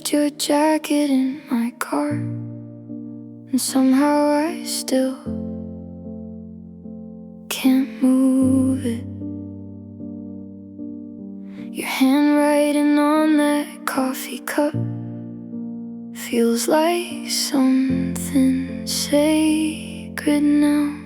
left your jacket in my car, and somehow I still can't move it. Your handwriting on that coffee cup feels like something sacred now.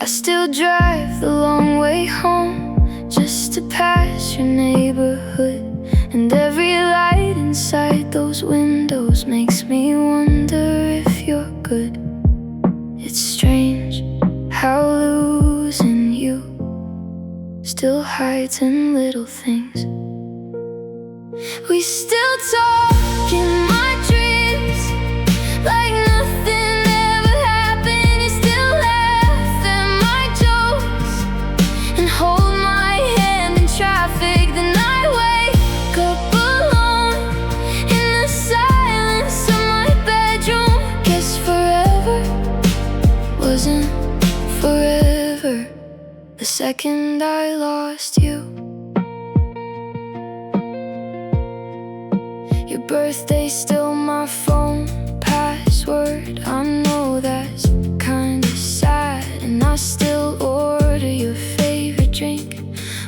I still drive the long way home just to pass your neighborhood, and every light inside those windows makes me wonder if you're good. It's strange how losing you still hides in little things. We still talk in my dreams like nothing ever happened. You still laugh at my jokes and hold my hand in traffic. Then I wake up alone in the silence of my bedroom. Guess forever wasn't forever the second I lost you. Your birthday's still my phone password. I know that's kinda sad, and I still order your favorite drink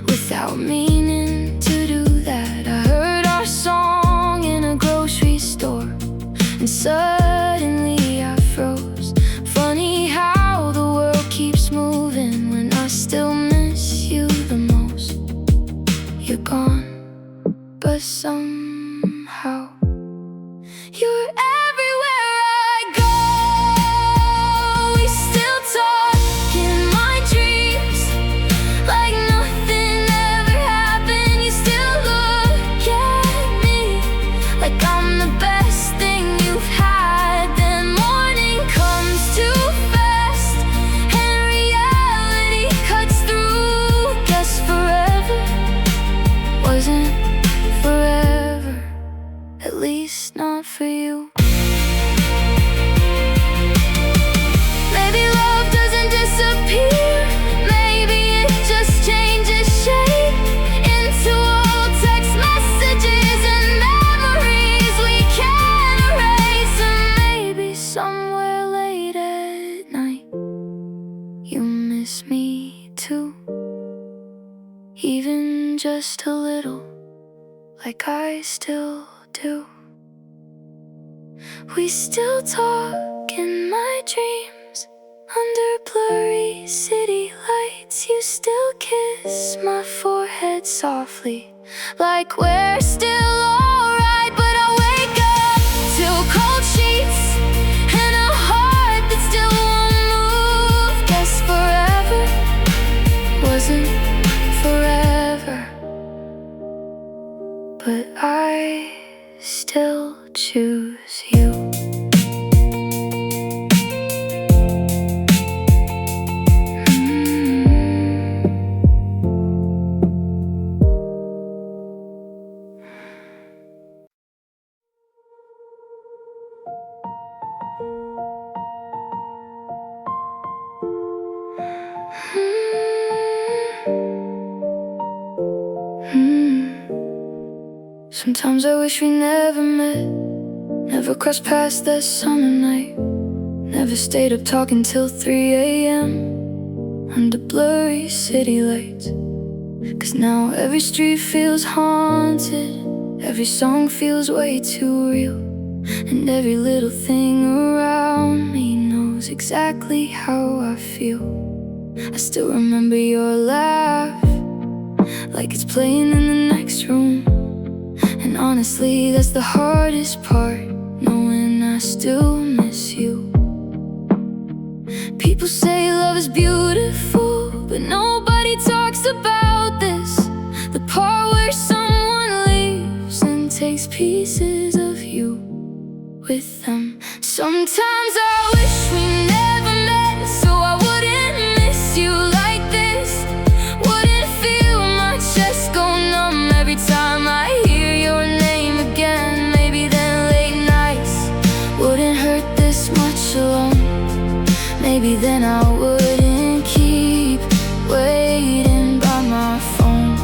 without meaning to do that. I heard our song in a grocery store, and suddenly I froze. Funny how the world keeps moving when I still miss you the most. You're gone, but somehow you're everywhere I go. We still talk in my dreams like nothing ever happened. You still look at me like I'm the best thing you've had. Then morning comes too fast and reality cuts through. Guess forever wasn't forever, at least not for you. Maybe love doesn't disappear, maybe it just changes shape into old text messages and memories we can't erase. And maybe somewhere late at night you miss me too, even just a little, like I still do. We still talk in my dreams under blurry city lights. You still kiss my forehead softly like we're still alright. But I wake up to cold sheets and a heart that still won't move. Guess forever wasn't forever, but I still choose you. Sometimes I wish we never met, never crossed past that summer night, never stayed up talking till 3 a.m. under blurry city lights. 'Cause now every street feels haunted, every song feels way too real, and every little thing around me knows exactly how I feel. I still remember your laugh like it's playing in the next room. And honestly, that's the hardest part, knowing I still miss you. People say love is beautiful, but nobody talks about this, the part where someone leaves and takes pieces of you with them. Sometimes I wish we never met, so I wouldn't miss you like this. Wouldn't feel my chest go numb every time I hear your name again. Maybe then late nights wouldn't hurt this much alone. Maybe then I wouldn't keep waiting by my phone.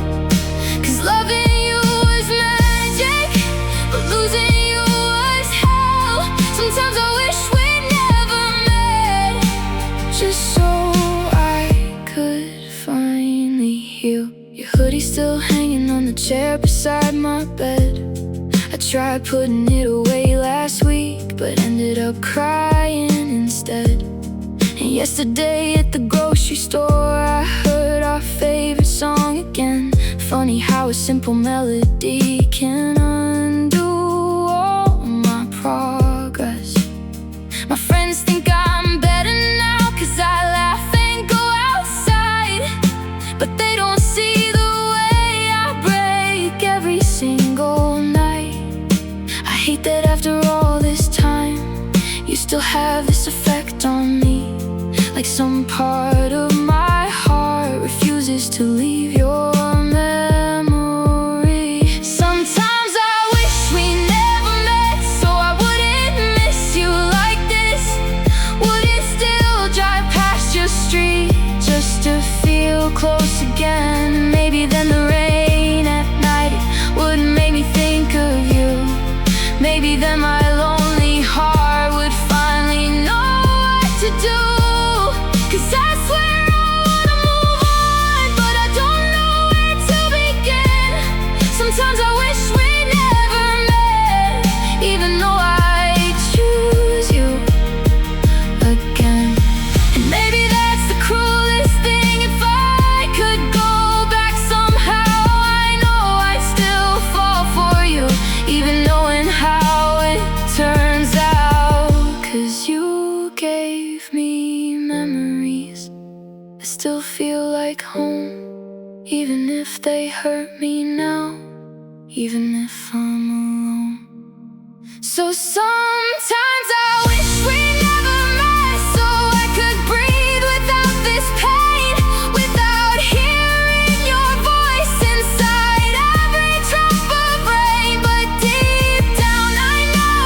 'Cause loving you was magic tried putting it away last week, but ended up crying instead. And yesterday at the grocery store, I heard our favorite song again. Funny how a simple melody can undo all my progress. My friends think I'm better now, 'cause I laugh and go outside, but they don't see the way I break every single night. I hate that after all this time, you still have this effect on me, like some part of my heart refuses to leave your memory. Sometimes I wish we never met, so I wouldn't miss you like this. Wouldn't still drive past your street just to feel close again. Maybe then the rain at night wouldn't make me think of you. Maybe then my lonely heart would finally know what to do. 'Cause I swear I wanna move on, but I don't know where to begin. Sometimes I wish we never met, even though I choose you again. And maybe that's the cruelest thing. If I could go back somehow, I know I'd still fall for you, even knowing how it turns out. 'Cause you gave me memories I still feel like home, even if they hurt me now, even if I'm alone. So sometimes I wish we never met, so I could breathe without this pain, without hearing your voice inside every drop of rain. But deep down I know,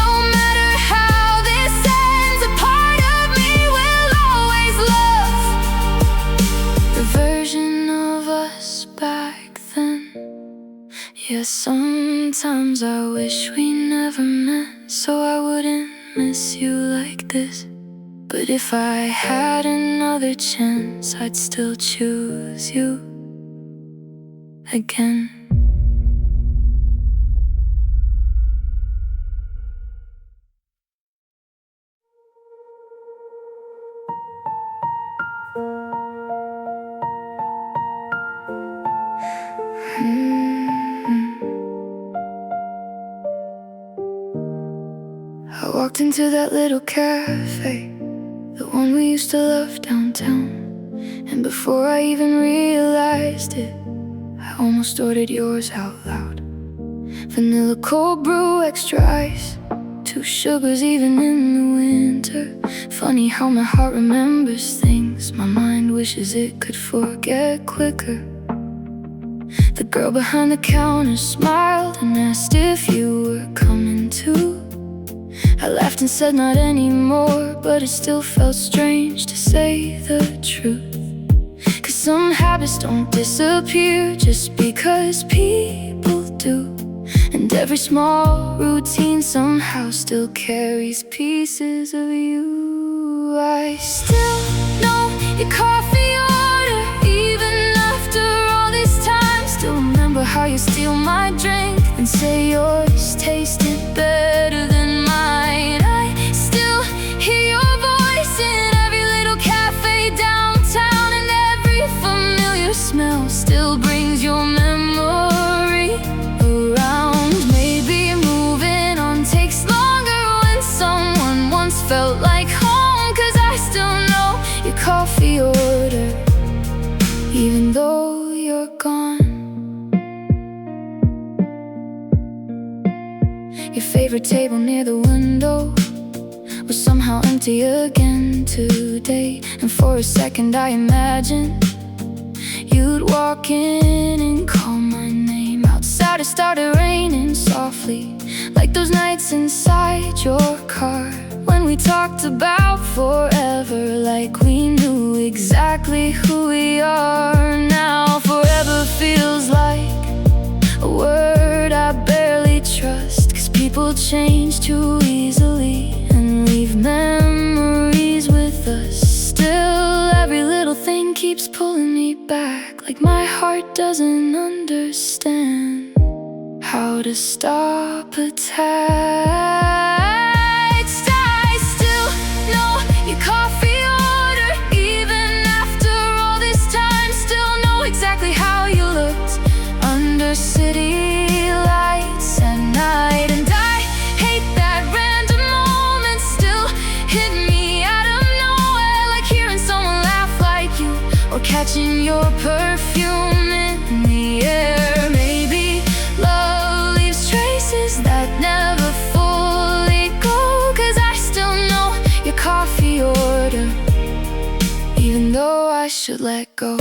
no matter how this ends, a part of me will always love the version of us back then. Yeah, sometimes I wish we never met, so I wouldn't miss you like this. But if I had another chance, I'd still choose you again. I walked into that little cafe, the one we used to love downtown. And before I even realized it, I almost ordered yours out loud. Vanilla cold brew, extra ice, 2 sugars even in the winter. Funny how my heart remembers things my mind wishes it could forget quicker. The girl behind the counter smiled and asked if you were coming too. I laughed and said not anymore, but it still felt strange to say the truth. 'Cause some habits don't disappear just because people do. And every small routine somehow still carries pieces of you. I still know your coffee order, even after all this time. Still remember how you steal my drink and say yours tasted better than mine. I still hear your voice in every little cafe downtown, and every familiar smell still brings your memory around. Maybe moving on takes longer when someone once felt like home, 'cause I still know your coffee order, even though you're gone. Your favorite table near the window was somehow empty again today. And for a second I imagined you'd walk in and call my name. Outside it started raining softly, like those nights inside your car, when we talked about forever, like we knew exactly who we are. Now forever feels like a word I barely trust, 'cause people change too easily and leave memories with us. Still, every little thing keeps pulling me back, like my heart doesn't understand how to stop a text. I still know your coffee order, even after all this time. Still know exactly how you looked under city lights at night. And I hate that random moments still hit me out of nowhere, like hearing someone laugh like you, or catching your perfume in the air. Maybe love leaves traces that never fully go, 'cause I still know your coffee order, even though I should let go.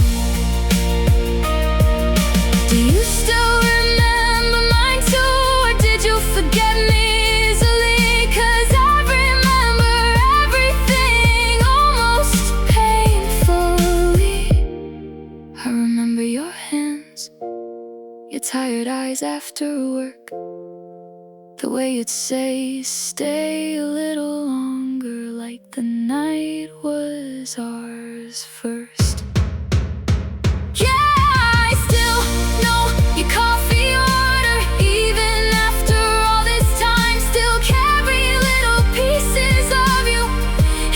Do you still remember mine too, or did you forget me easily? 'Cause I remember everything almost painfully. I remember your hands, your tired eyes after work, the way you'd say, stay a little longer, like the night was ours first. Yeah, I still know your coffee order, even after all this time. Still carry little pieces of you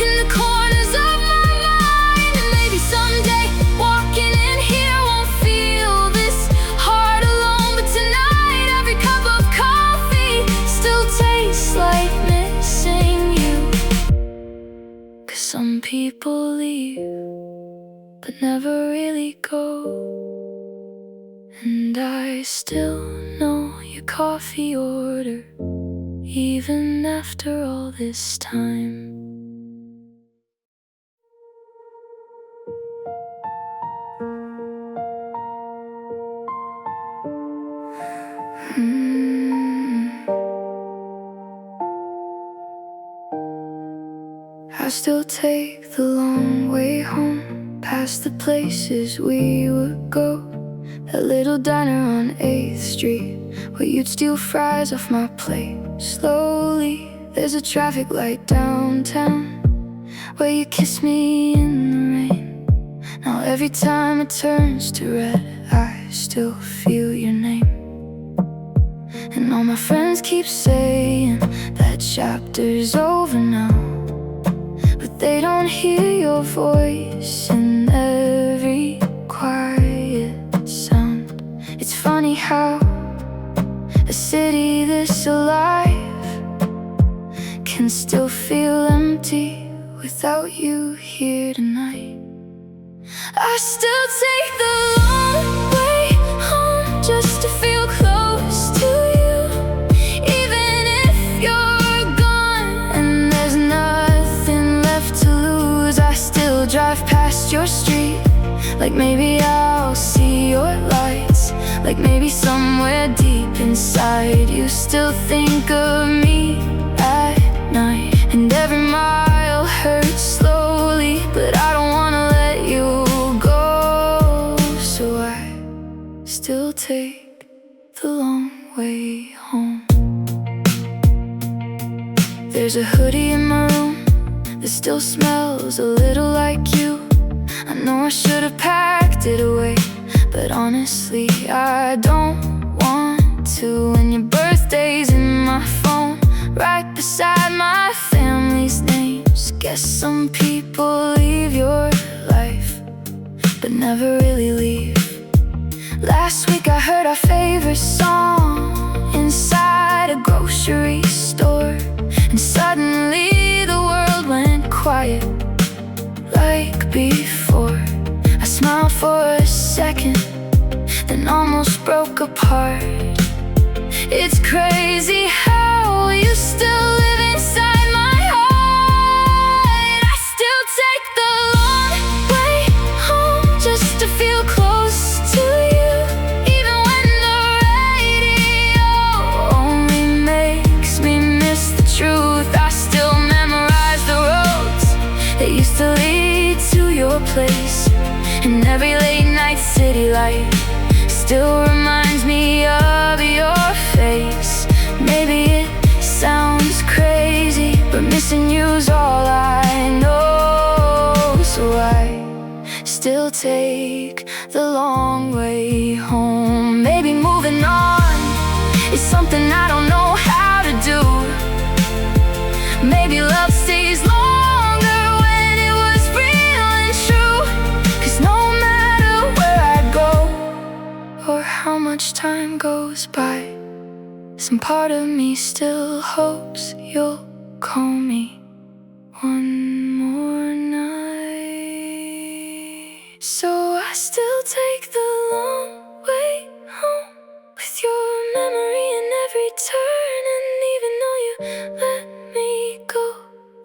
in the corners of my mind. And maybe someday walking in here won't feel this hard alone, but tonight every cup of coffee still tastes like missing you. 'Cause some people leave but never really go, and I still know your coffee order, even after all this time. I still take the long way home, past the places we would go. That little diner on 8th Street, where you'd steal fries off my plate. Slowly, there's a traffic light downtown, where you kiss me in the rain. Now every time it turns to red, I still feel your name. And all my friends keep saying that chapter's over now, but they don't hear your voice in every quiet sound. It's funny how a city this alive can still feel empty without you here tonight. I still take the long way home just to feel close to you, even if you're gone and there's nothing left to lose. I still drive past your street, like maybe I'll see your lights, like maybe somewhere deep inside you still think of me at night. And every mile hurts slowly, but I don't wanna let you go, so I still take the long way home. There's a hoodie in my room that still smells a little like you. I know I should have packed it away, but honestly I don't want to. And your birthday's in my phone, right beside my family's names. Guess some people leave your life, but never really leave. Last week I heard our favorite song inside a grocery store, and suddenly the world went quiet like before. I smiled for a second, then almost broke apart. It's crazy how you still live inside my heart. I still take the long way home just to feel close to you, even when the radio only makes me miss the truth. I still memorize the roads that used to lead to your place, and every late night city light still reminds me of your face. Maybe it sounds crazy, but missing you's all I know, so I still take the long way home. Maybe moving on is something I don't know how to do. Maybe love stays longer when it was real and true. 'Cause no matter where I go or how much time goes by, some part of me still hopes you'll call me one more night. So I still take the long way home with your memory in every turn. And even though you let me go,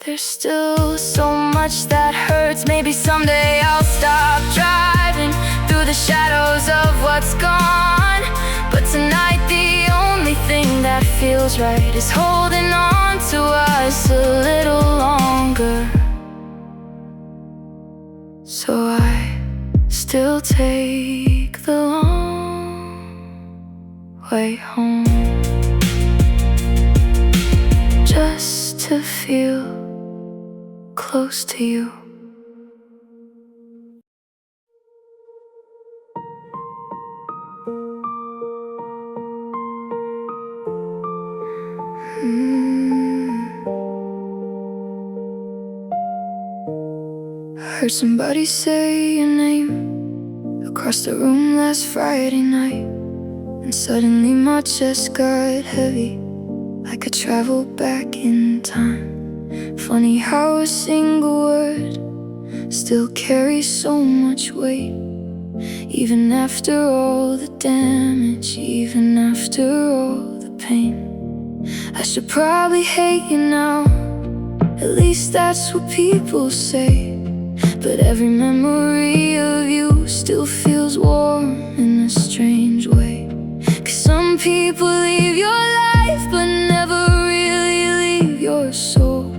there's still so much that hurts. Maybe someday I'll stop driving through the shadows of what's gone. But tonight the only thing that feels right is holding on to us a little longer. So I still take the long way home, just to feel close to you. Heard somebody say your name across the room last Friday night, and suddenly my chest got heavy, like I traveled back in time. Funny how a single word still carries so much weight, even after all the damage, even after all the pain. I should probably hate you now, at least that's what people say. But every memory of you still feels warm in a strange way. 'Cause some people leave your life but never really leave your soul.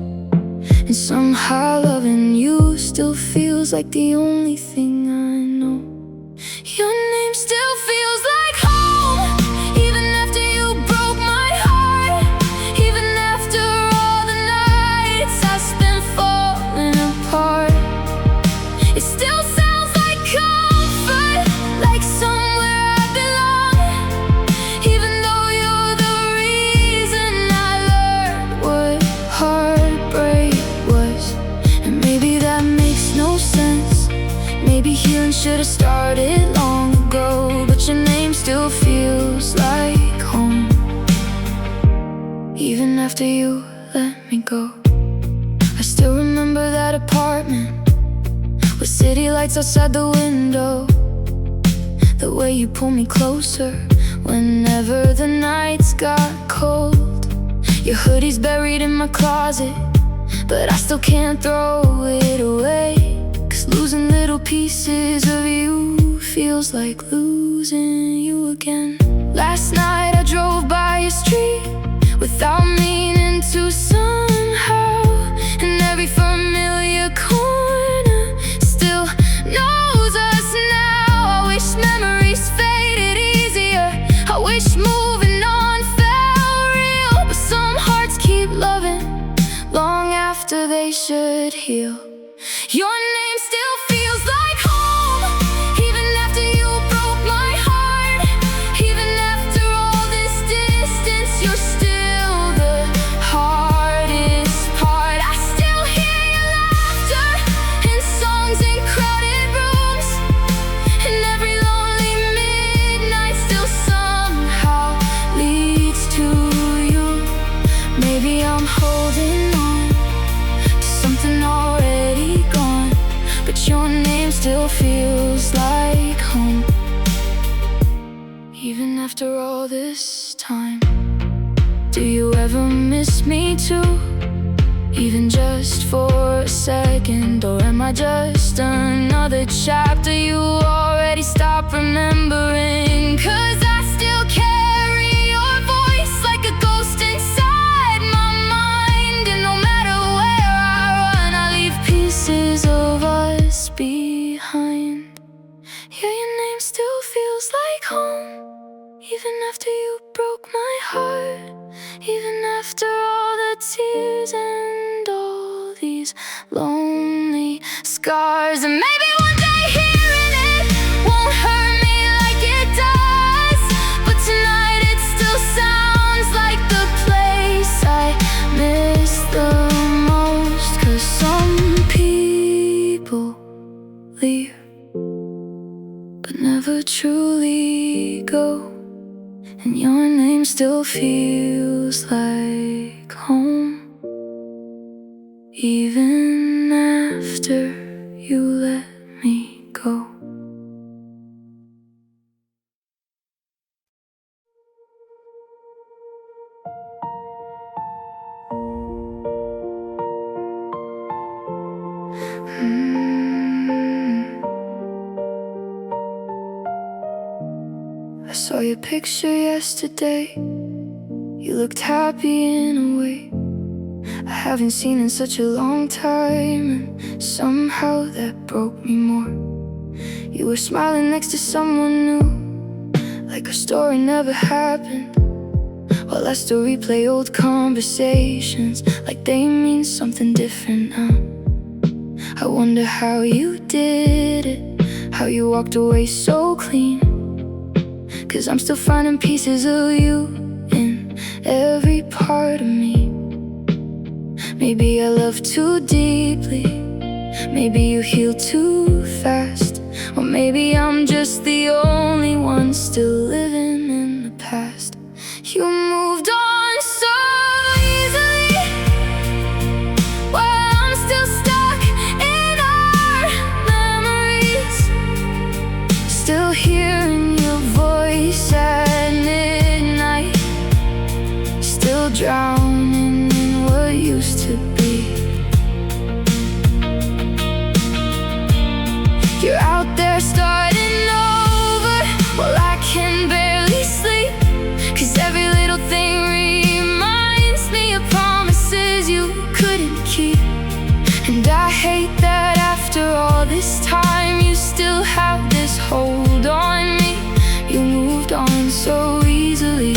And somehow loving you still feels like the only thing I know. Your name still feels like home, even after you broke my heart. Even after all the nights I spent falling apart, it still sounds like comfort, like somewhere I belong. Even though you're the reason I learned what heartbreak was. And maybe that makes no sense, maybe healing should have started long ago. But your name still feels like home, even after you let me go. I still remember that apartment with city lights outside the window, the way you pull me closer whenever the nights got cold. Your hoodie's buried in my closet, but I still can't throw it away. 'Cause losing little pieces of you feels like losing you again. Last night I drove by your street without meaning to somehow, and every familiar corner still knows us now. I wish memories faded easier, I wish moving on felt real. But some hearts keep loving long after they should heal. Your name still feels like home, even after you broke my heart. Even after all this distance, you're still the hardest part. I still hear your laughter in songs in crowded rooms, and every lonely midnight still somehow leads to you. Maybe I'm holding on to something already gone, but your name still feels like home, even after all this time. Do you ever miss me too, even just for a second? Or am I just another chapter you already stopped remembering? 'Cause I still carry your voice like a ghost inside my mind, and no matter where I run, I leave pieces of us behind. Yeah, your name still feels like home, even after you broke my heart. Even after all the tears and all these lonely scars. And maybe one day hearing it won't hurt me like it does, but tonight it still sounds truly go, and your name still feels like home, even after you let me go. I saw your picture yesterday. You looked happy in a way I haven't seen in such a long time, and somehow that broke me more. You were smiling next to someone new, like our story never happened, while I still replay old conversations like they mean something different now. I wonder how you did it, how you walked away so clean, 'cause I'm still finding pieces of you in every part of me. Maybe I love too deeply, maybe you heal too fast, or maybe I'm just the only one still living in the past. You moved on so easily, while I'm still stuck in our memories, still hearing your voice at midnight, still drowning in what used to be. You're out there starting over, while I can barely sleep, 'cause every little thing reminds me of promises you couldn't keep. And I hate that after all this time you still have this hold on me. You moved on so easily,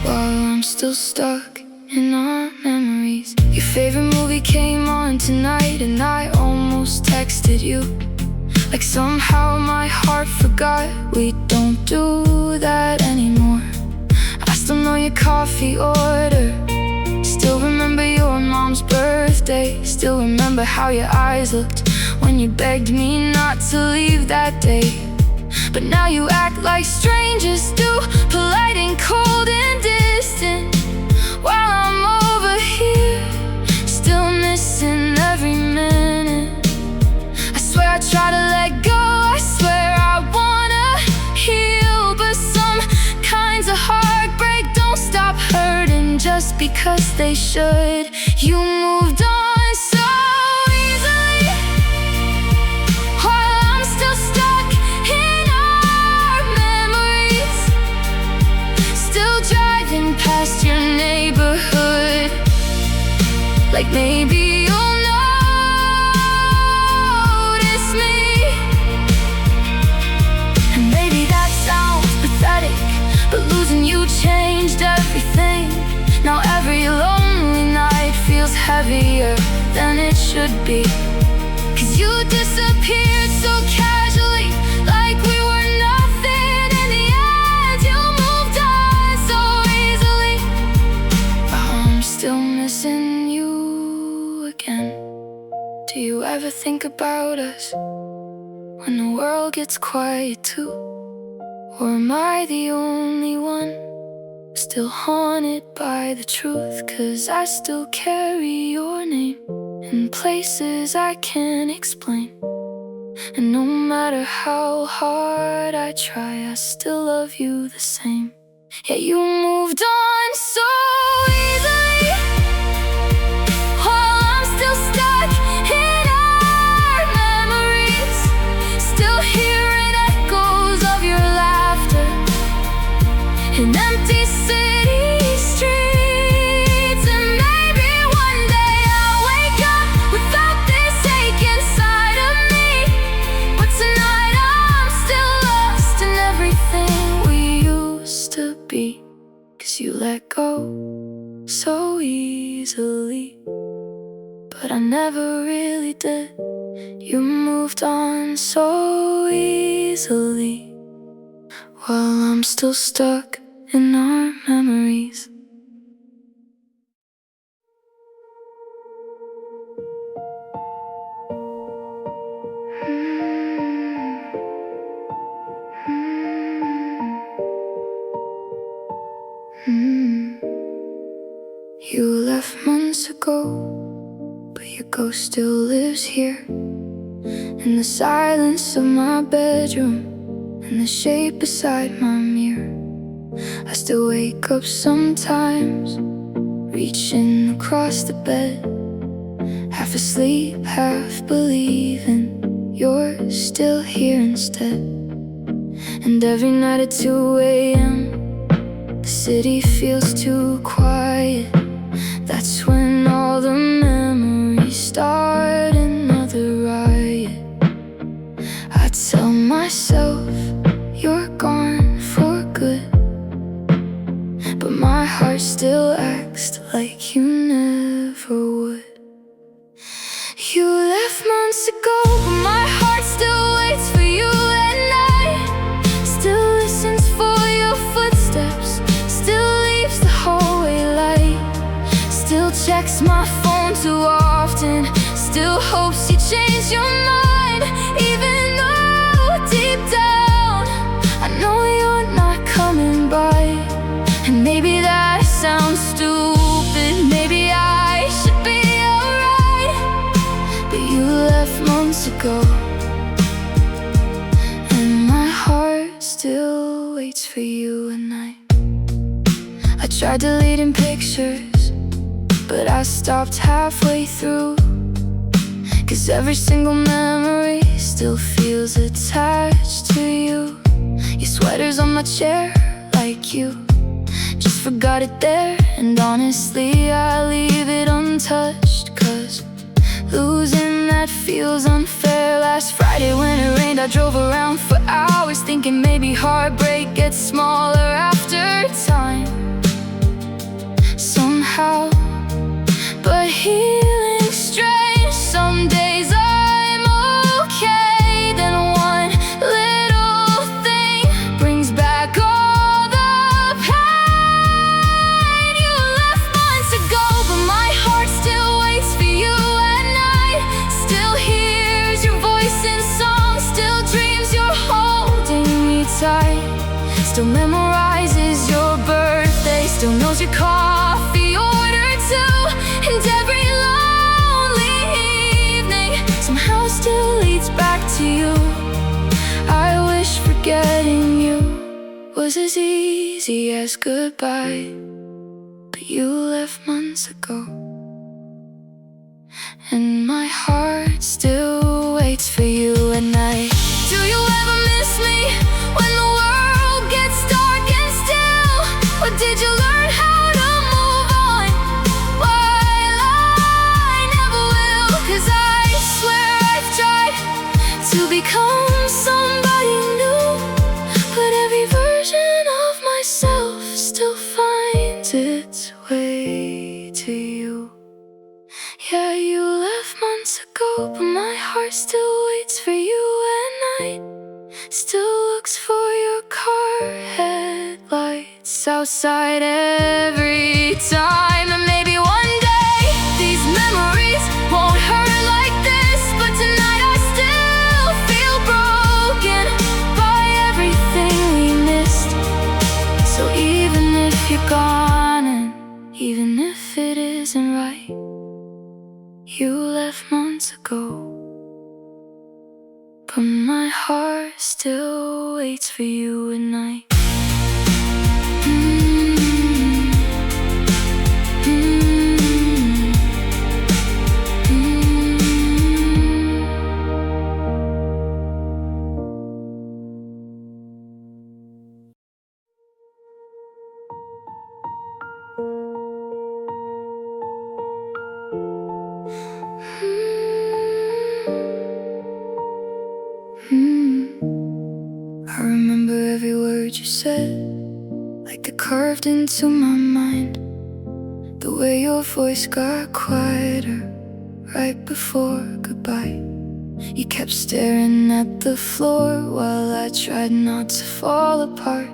while I'm still stuck in our memories. Your favorite movie came on tonight, and I almost texted you, like somehow my heart forgot we don't do that anymore. I still know your coffee order, still remember your mom's birthday, still remember how your eyes looked when you begged me not to leave that day. But now you act like strangers do, polite and cold and distant, while I'm over here, still missing every minute. I swear I try to let go, I swear I wanna heal, but some kinds of heartbreak don't stop hurting just because they should. You moved on so easily, while I'm still stuck in our memories, still driving past your neighborhood, like maybe you'll notice me. And maybe that sounds pathetic, but losing you changed everything. Now every lonely night feels heavier than it should be, 'cause you disappeared so casually, like we were nothing. In the end, you moved on so easily, but I'm still missing you again. Do you ever think about us when the world gets quiet too? Or am I the only one still haunted by the truth? 'Cause I still carry your name in places I can't explain, and no matter how hard I try, I still love you the same. Yeah, you moved on so easily, while I'm still stuck in our memories, still hearing echoes of your laughter in empty city streets. And maybe one day I'll wake up without this ache inside of me, but tonight I'm still lost in everything we used to be, 'cause you let go so easily, but I never really did. You moved on so easily, while I'm still stuck in our memories. Mm. You left months ago, but your ghost still lives here, in the silence of my bedroom, in the shape beside my mirror. I still wake up sometimes, reaching across the bed, half asleep, half believing you're still here instead. And every night at 2 a.m., the city feels too quiet. That's when all the memories start another riot. I tell myself you're gone for good, but my heart still acts like you never would. You left months ago, but my heart still waits for you at night. Still listens for your footsteps, still leaves the hallway light, still checks my phone too often, still hopes you change your mind. Even though deep down I know you're not coming by. And maybe that sounds stupid, maybe I should be alright, but you left months ago, and my heart still waits for you at night. I tried deleting pictures, but I stopped halfway through, 'cause every single memory still feels attached to you. Your sweater's on my chair like you just forgot it there, and honestly I leave it untouched, 'cause losing that feels unfair. Last Friday when it rained, I drove around for hours, thinking maybe heartbreak gets smaller after time somehow. But healing's strange, some days I'm okay, then one little thing brings back all the pain. You left months ago, but my heart still waits for you at night, still hears your voice in song, still dreams you're holding me tight, still memorizes your birthday, still knows your coffee order too, and every lonely evening somehow still leads back to you. I wish forgetting you was as easy as goodbye, but you left months ago, and my heart still waits for you at night. Do you ever miss me when the world gets dark and still? Or did you learn how to move on while I never will? 'Cause I swear I've tried to become somebody new, but every version of myself still finds its way to you. Yeah, you left months ago, but my heart still waits for you at night, still looks for your car headlights outside every time. And maybe one day these memories won't hurt like this, but tonight I still feel broken by everything we missed. So even if you're gone, and even if it isn't right, you left months ago, but my heart still waits for you at night. I remember every word you said, like it carved into my mind. The way your voice got quieter right before goodbye. You kept staring at the floor while I tried not to fall apart.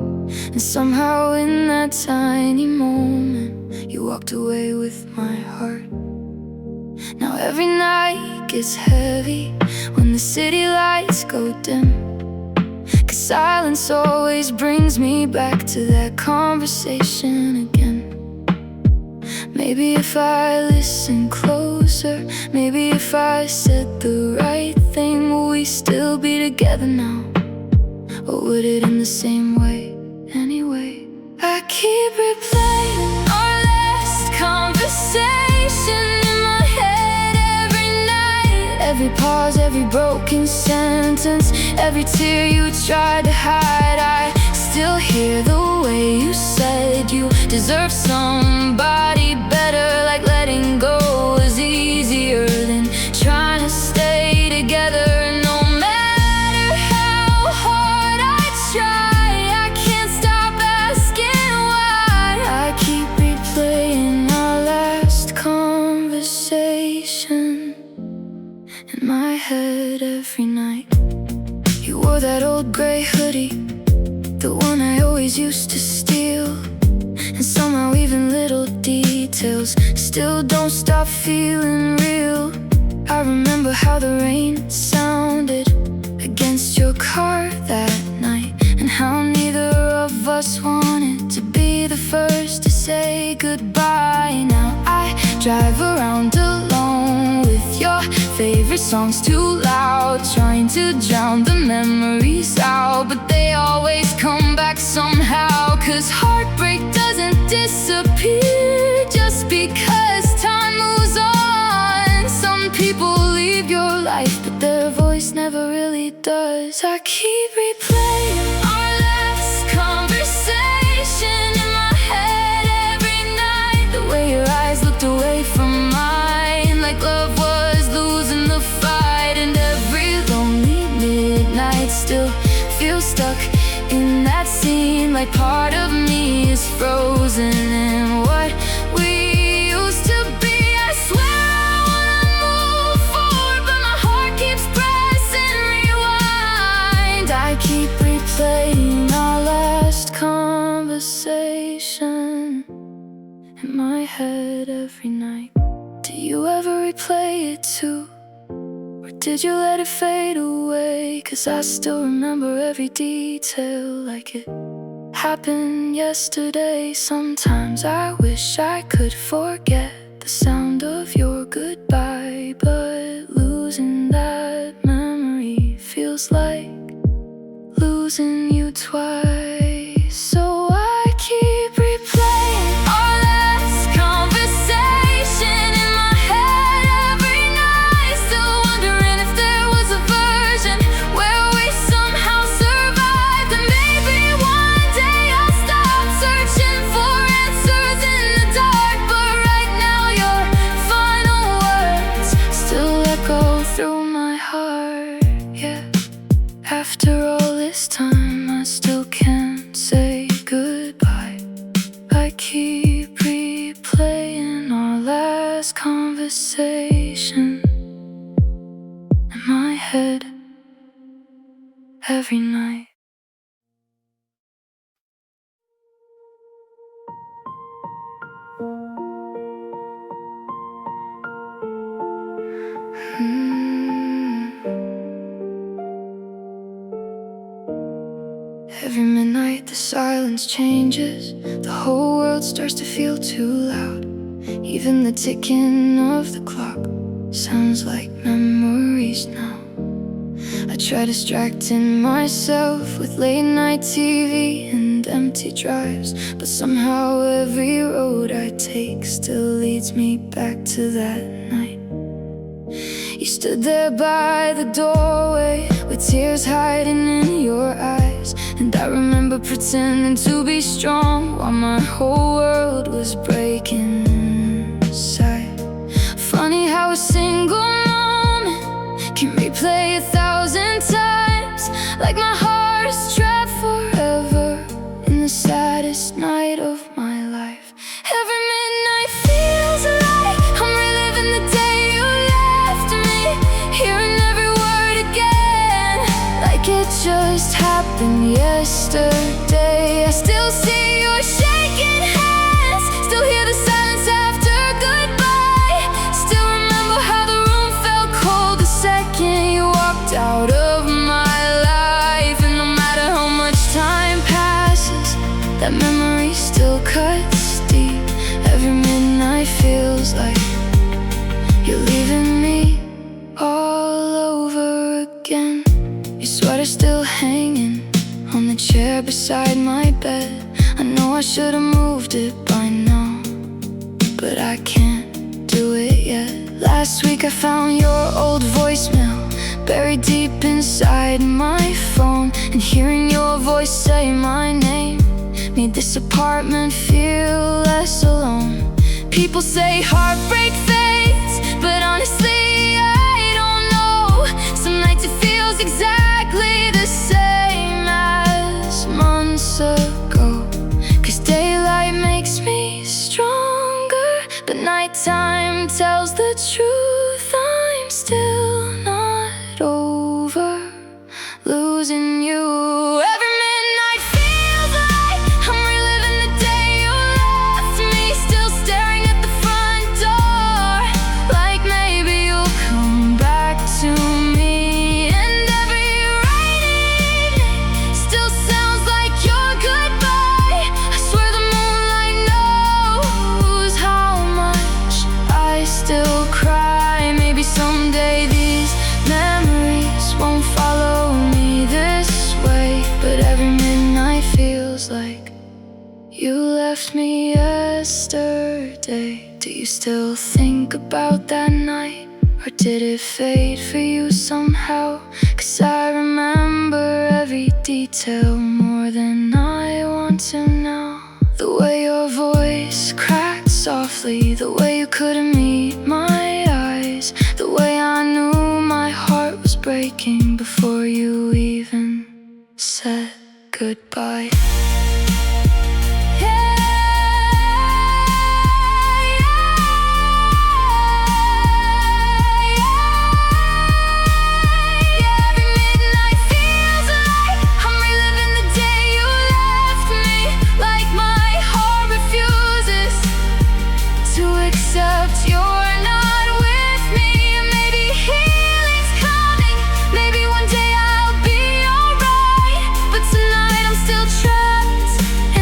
And somehow in that tiny moment, you walked away with my heart. Now every night gets heavy when the city lights go dim, 'cause silence always brings me back to that conversation again. Maybe if I listen closer, maybe if I said the right thing, will we still be together now? Or would it end the same way anyway? I keep replaying our last conversation in my head every night. Every pause, every broken sentence, every tear you tried to hide. I still hear the way you said you deserve somebody better, like letting go is easier than trying to stay together. No matter how hard I try, I can't stop asking why. I keep replaying our last conversation in my head every night. You wore that old gray hoodie, the one I always used to steal, and somehow even little details still don't stop feeling real. I remember how the rain sounded against your car that night, and how neither of us wanted to be the first to say goodbye. Now I drive around alone with your favorite songs too loud, trying to drown the memories out, but they always come back somehow. 'Cause heartbreak doesn't disappear just because time moves on. Some people leave your life, but their voice never really does. I keep replaying our last conversation in my head every night. The way your eyes looked away from mine, like love was losing the fight. And every lonely midnight still feels stuck in that scene, like part of me is frozen in what we used to be. I swear I wanna move forward, but my heart keeps pressing rewind. I keep replaying our last conversation in my head every night. Do you ever replay it too? Did you let it fade away? 'Cause I still remember every detail like it happened yesterday. Sometimes I wish I could forget the sound of your goodbye, but losing that memory feels like losing you twice. So I keep replaying our last conversation in my head every night, still wondering if there was a version where we somehow survived. And maybe one day I'll stop searching for answers in the dark, but right now your final words still echo through my heart. Yeah, after all this time I still can't say goodbye. I keep replaying our last conversation in my head every night. Every midnight the silence changes, the whole world starts to feel too loud. Even the ticking of the clock sounds like memories now. I try distracting myself with late night TV and empty drives, but somehow every road I take still leads me back to that night. You stood there by the doorway with tears hiding in your eyes, and I remember pretending to be strong while my whole world was breaking inside. Funny how a single moment can replay 1,000 times, like my heart is trapped forever in the saddest night of my life. Every midnight feels like I'm reliving the day you left me, hearing every word again, like it just happened yesterday. I still see your shaking hands, still hear the silence after goodbye. feels like you're leaving me all over again. Your sweater still hanging on the chair beside my bed. I know I should've moved it by now, but I can't do it yet. Last week I found your old voicemail buried deep inside my phone, and hearing your voice say my name made this apartment feel less alone. People say heartbreak fades, but honestly I don't know. Some nights it feels exactly the same as months ago, 'cause daylight makes me stronger, but nighttime tells the truth. I'm still not over losing you. Every midnight feels like I'm reliving the day you left me, still staring at the front door, like maybe you'll come back to me. And every right evening still sounds like your goodbye. I swear the moonlight knows how much I still cry. Maybe someday these memories won't follow me this way, but every midnight feels like you left me yesterday. Do you still think about that night, or did it fade for you somehow? 'Cause I remember every detail more than I want to now. The way your voice cracked softly, the way you couldn't meet my eyes, the way I knew my heart was breaking before you even said goodbye. You're not with me. Maybe healing's coming, maybe one day I'll be alright, but tonight I'm still trapped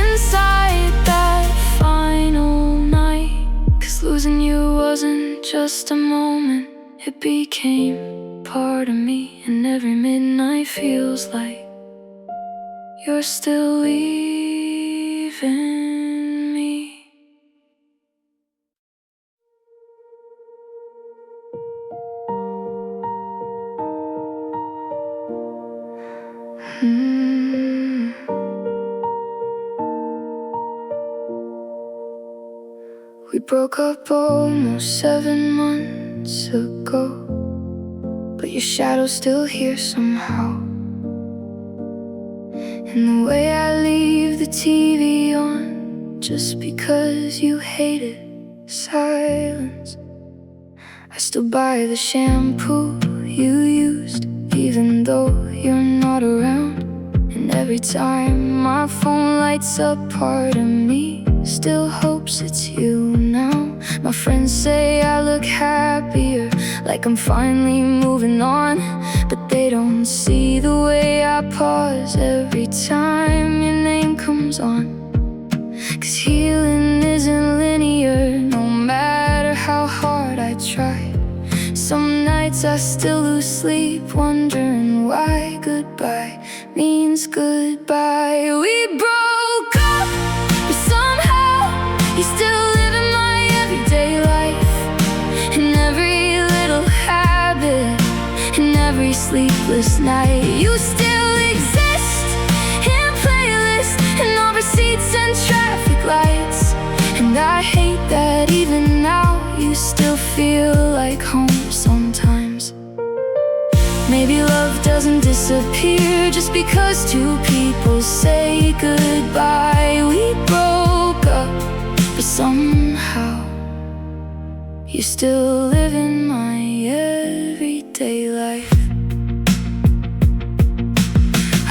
inside that final night. 'Cause losing you wasn't just a moment, it became part of me. And every midnight feels like you're still leaving me. We broke up almost 7 months ago, but your shadow's still here somehow. And the way I leave the TV on just because you hated silence, I still buy the shampoo you used even though you're not around. And every time my phone lights up, part of me still hopes it's you now. My friends say I look happier, like I'm finally moving on, but they don't see the way I pause every time your name comes on. 'Cause healing isn't linear, no matter how hard I try. Some nights I still lose sleep, wondering why goodbye means goodbye. We broke up, but somehow you still live in my everyday life. In every little habit, in every sleepless night, you still exist in playlists, in all receipts and traffic lights. And I hate that even now you still feel like home sometimes. Maybe love doesn't disappear just because two people say goodbye. We broke up, but somehow you still live in my everyday life.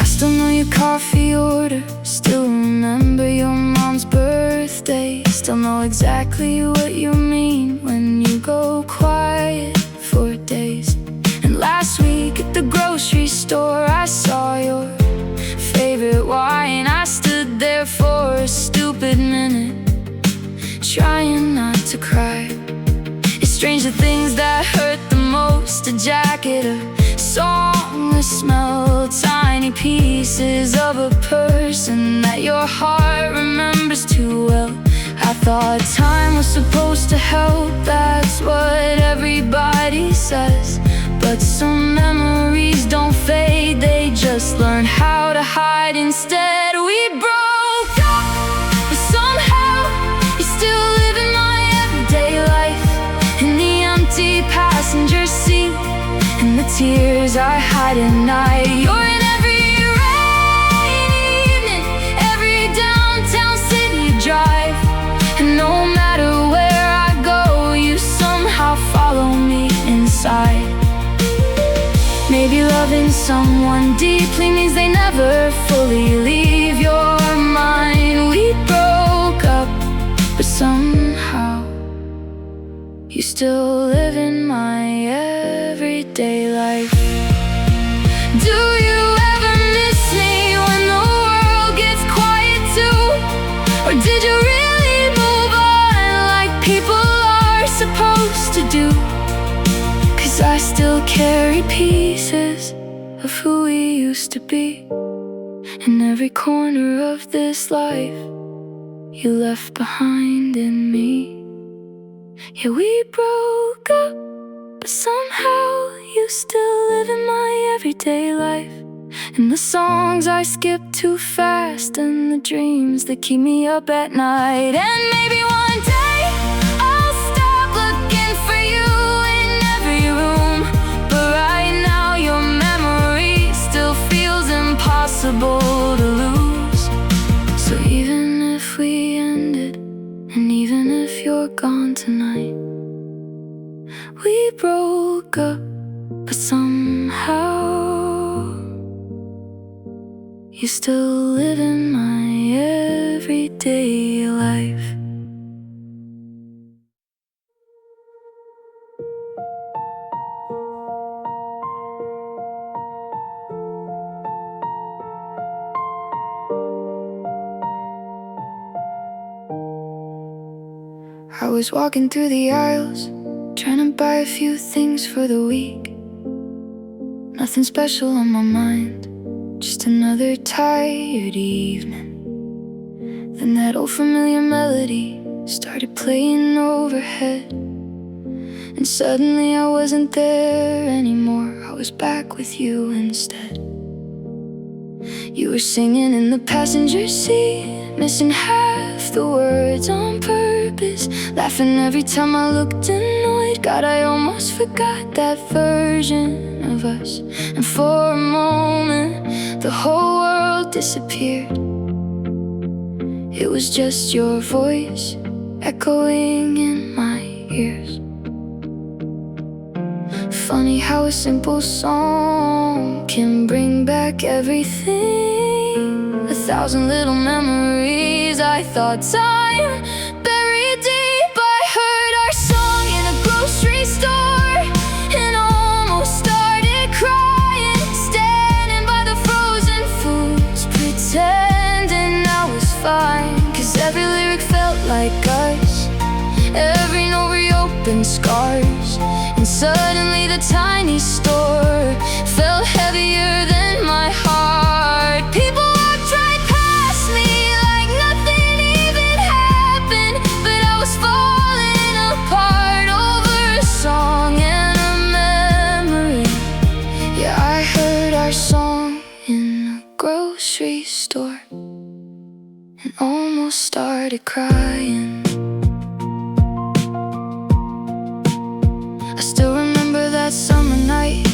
I still know your coffee order, still remember your mom's birthday, still know exactly what you mean when you go quiet for days. And last week at the grocery store I saw your favorite wine. I stood there for a stupid minute, trying not to cry. Strange the things that hurt the most. A jacket, a song, a smell, tiny pieces of a person that your heart remembers too well. I thought time was supposed to help, that's what everybody says. But some memories don't fade, they just learn how to hide instead. We broke up, but somehow you still live in my everyday life. In the empty passenger seat, and the tears I hide at night. You're in every rainy evening, every downtown city drive. And no matter where I go, you somehow follow me inside. Maybe loving someone deeply means they never fully leave your mind. We broke up, but somehow you still live in my everyday life. Do you ever miss me when the world gets quiet too? Or did you really move on like people are supposed to do? 'Cause I still carry pieces of who we used to be. In every corner of this life you left behind in me. Yeah, we broke up, but somehow you still live in my everyday life. And the songs I skip too fast, and the dreams that keep me up at night. And maybe one day I'll stop looking for you in every room, but right now your memory still feels impossible to lose. So even if we ended, and even if you're gone tonight, we broke up, but somehow you still live in my everyday life. I was walking through the aisles, trying to buy a few things for the week. Nothing special on my mind, just another tired evening. Then that old familiar melody started playing overhead, and suddenly I wasn't there anymore. I was back with you instead. You were singing in the passenger seat, missing half the words on purpose, laughing every time I looked annoyed. God, I almost forgot that version of us. And for a moment the whole world disappeared. It was just your voice echoing in my ears. Funny how a simple song can bring back everything. 1,000 little memories I thought time buried deep. I heard our song in a grocery store and almost started crying, standing by the frozen foods, pretending I was fine. 'Cause every lyric felt like us, every note reopened scars. And suddenly the tiny store felt heavier than my heart. People walked right past me like nothing even happened, but I was falling apart over a song and a memory. Yeah, I heard our song in a grocery store and almost started crying. I still remember that summer night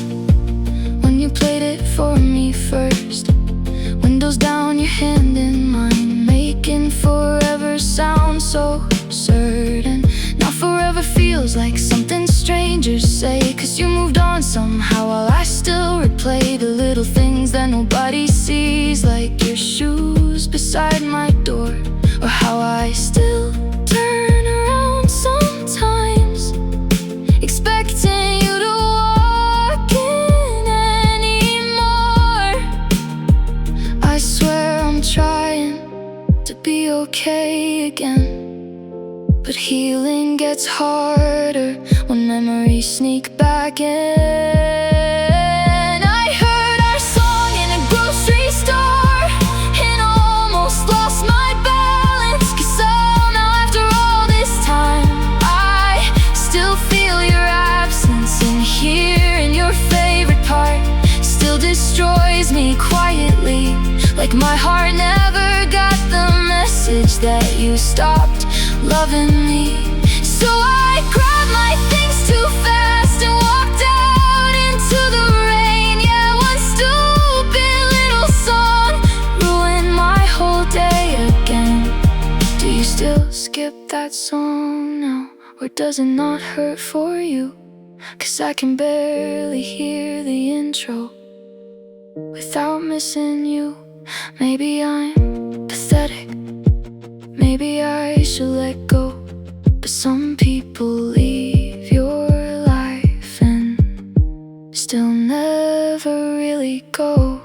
when you played it for me first. Windows down, your hand in mine, making forever sound so certain. Now forever feels like something strangers say, 'cause you moved on somehow while I still replay the little things that nobody sees, like your shoes beside my door, or how I still turn around sometimes, expecting you to walk in anymore. I swear I'm trying to be okay again, but healing gets harder when memories sneak back in. I heard our song in a grocery store and almost lost my balance, 'cause somehow after all this time I still feel your absence, and hearing your favorite part still destroys me quietly, like my heart never got the message that you stopped loving me. So I grabbed my things too fast and walked out into the rain. Yeah, one stupid little song ruined my whole day again. Do you still skip that song now, or does it not hurt for you? 'Cause I can barely hear the intro without missing you. Maybe I'm pathetic, maybe I should let go, but some people leave your life and still never really go.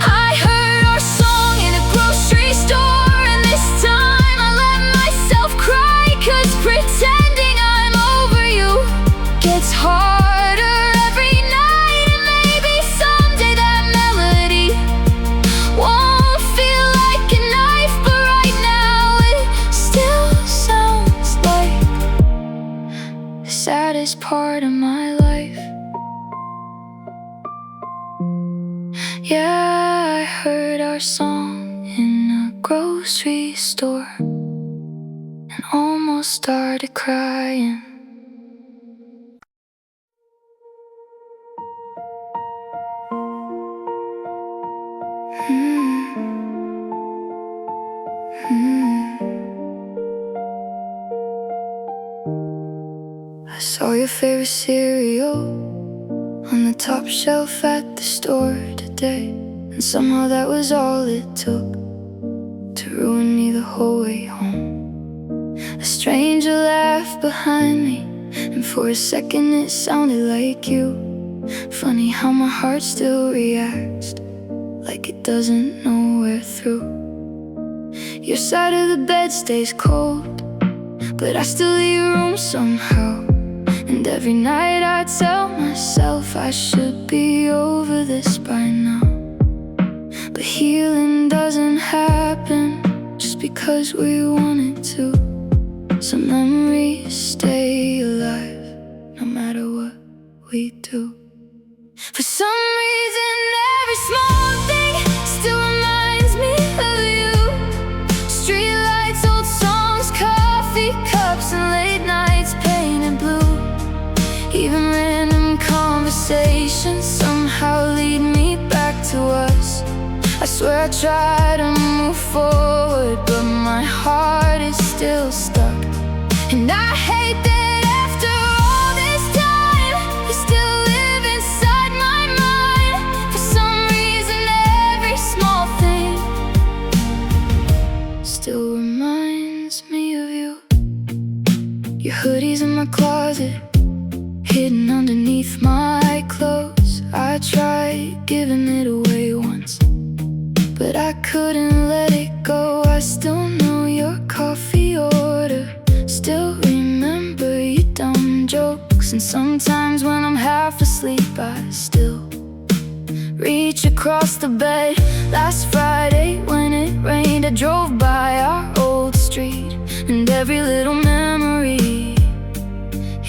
I heard our song in a grocery store, and this time I let myself cry, 'cause pretending I'm over you gets harder every night. And maybe someday that melody won't feel like a knife, but right now it still sounds like the saddest part of my life. Yeah, I heard our song in a grocery store and almost started crying. I saw your favorite cereal on the top shelf at the store today, and somehow that was all it took to ruin me the whole way home. A stranger laughed behind me, and for a second it sounded like you. Funny how my heart still reacts like it doesn't know where through. Your side of the bed stays cold, but I still leave your room somehow. And every night I tell myself I should be over this by now, but healing doesn't happen just because we want it to. Some memories stay alive no matter what we do. For some reason every small thing still reminds me of you. Street lights, old songs, coffee cups, and late nights painted blue. Even random conversations somehow lead me back to us. I swear I try to move forward, but my heart is still stuck. And I hate that after all this time you still live inside my mind. For some reason every small thing still reminds me of you. Your hoodie's in my closet, hidden underneath my clothes. I tried giving it away once, but I couldn't let it go. I still know your coffee order, still remember your dumb jokes. And sometimes when I'm half asleep I still reach across the bed. Last Friday when it rained I drove by our old street, and every little memory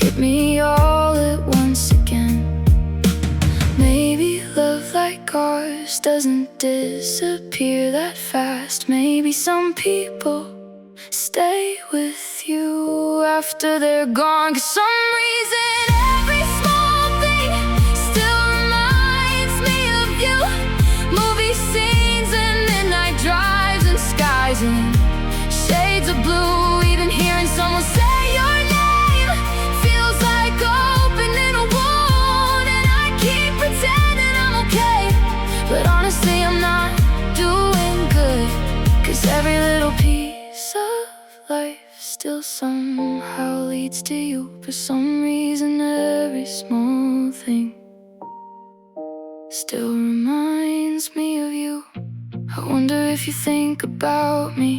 hit me all at once again. Maybe love like ours doesn't disappear that fast. Maybe some people stay with you after they're gone, 'cause some reason every small thing still reminds me of you. Movie scenes and midnight drives and skies and shades of blue. Even hearing someone say your name feels like opening a wound. And I keep pretending I'm okay, but honestly I'm not doing good. 'Cause every little piece of life still somehow leads to you. For some reason every small thing still reminds me of you. I wonder if you think about me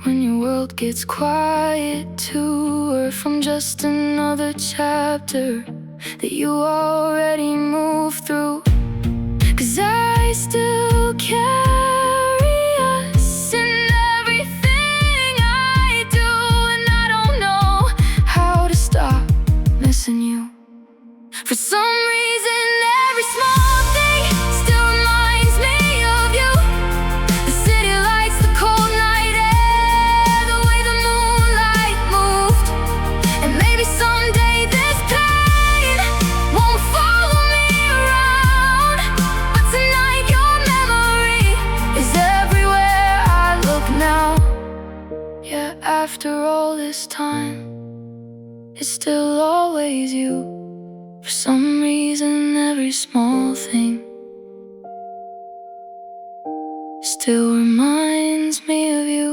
when your world gets quiet too, or from just another chapter that you already moved through. 'Cause I still carry us in everything I do, and I don't know how to stop missing you. For some reason, every small thing still reminds me of you. The city lights, the cold night air, the way the moonlight moved. And maybe someday this pain won't follow me around, but tonight your memory is everywhere I look now. Yeah, after all this time, it's still always you. For some reason, every small thing still reminds me of you.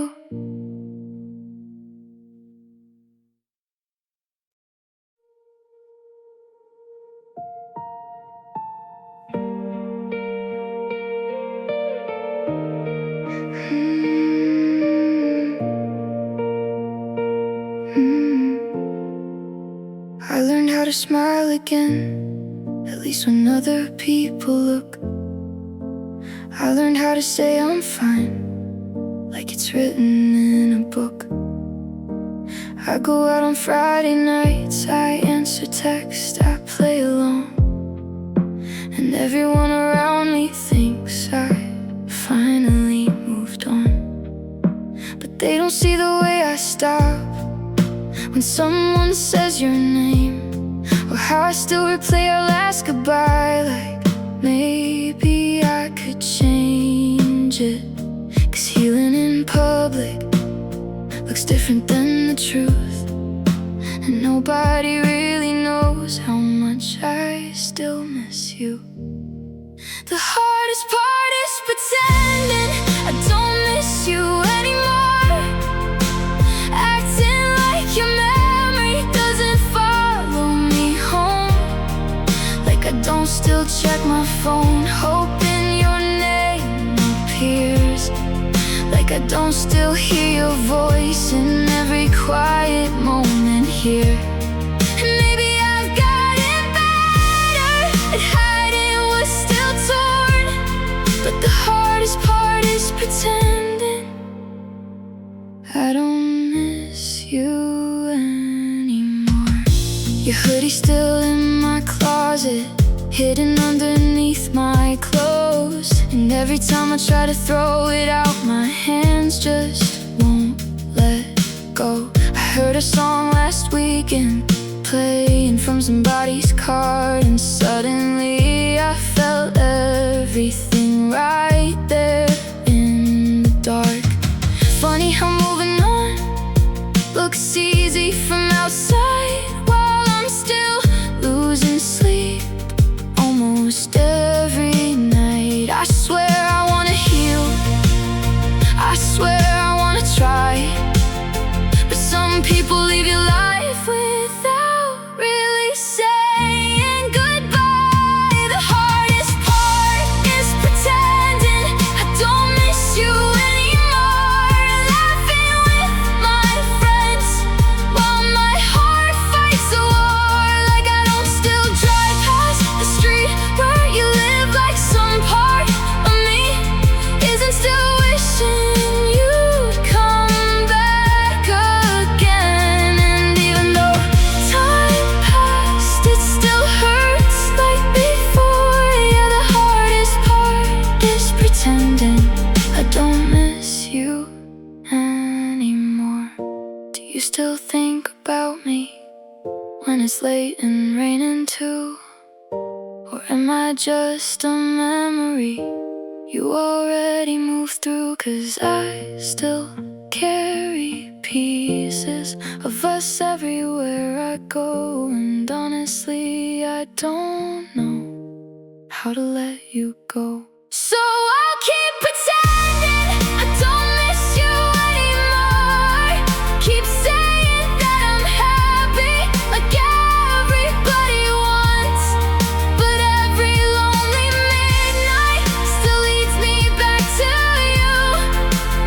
I learned how to smile again, at least when other people look. I learned how to say I'm fine, like it's written in a book. I go out on Friday nights, I answer text, I play along, and everyone around me thinks I finally moved on. But they don't see the way I stop when someone says your name, or how I still replay our last goodbye, like maybe I could change it. 'Cause healing in public looks different than the truth, and nobody really knows how much I still miss you. The hardest part is pretending I don't miss you anymore, acting like your memory doesn't follow me home, like I don't still check my phone hoping your name appears, like I don't still hear your voice in every quiet moment here. And maybe I've gotten better at hiding what's still torn, but the hardest part is pretending I don't miss you anymore. Your hoodie's still in my closet, hidden underneath my clothes, and every time I try to throw it out, my hands just won't let go. I heard a song last weekend playing from somebody's car, and suddenly I felt everything right there in the dark. Funny how moving on looks easy from outside, while I'm still losing sleep almost every night. I swear I wanna heal, I swear I wanna try, but some people leave your life without really saying goodbye. The hardest part is pretending I don't miss you anymore, laughing with my friends while my heart fights a war, like I don't still drive past the street where you live, like some part of me isn't still wishing you'd come back again. And even though time passed, it still hurts like before. Yeah, the hardest part is pretending I don't miss you anymore. Do you still think about me when it's late and raining too? Or am I just a memory you already moved through? 'Cause I still carry pieces of us everywhere I go, and honestly I don't know how to let you go. So I'll keep pretending I don't miss you anymore, keep saying that I'm happy like everybody wants, but every lonely midnight still leads me back to you,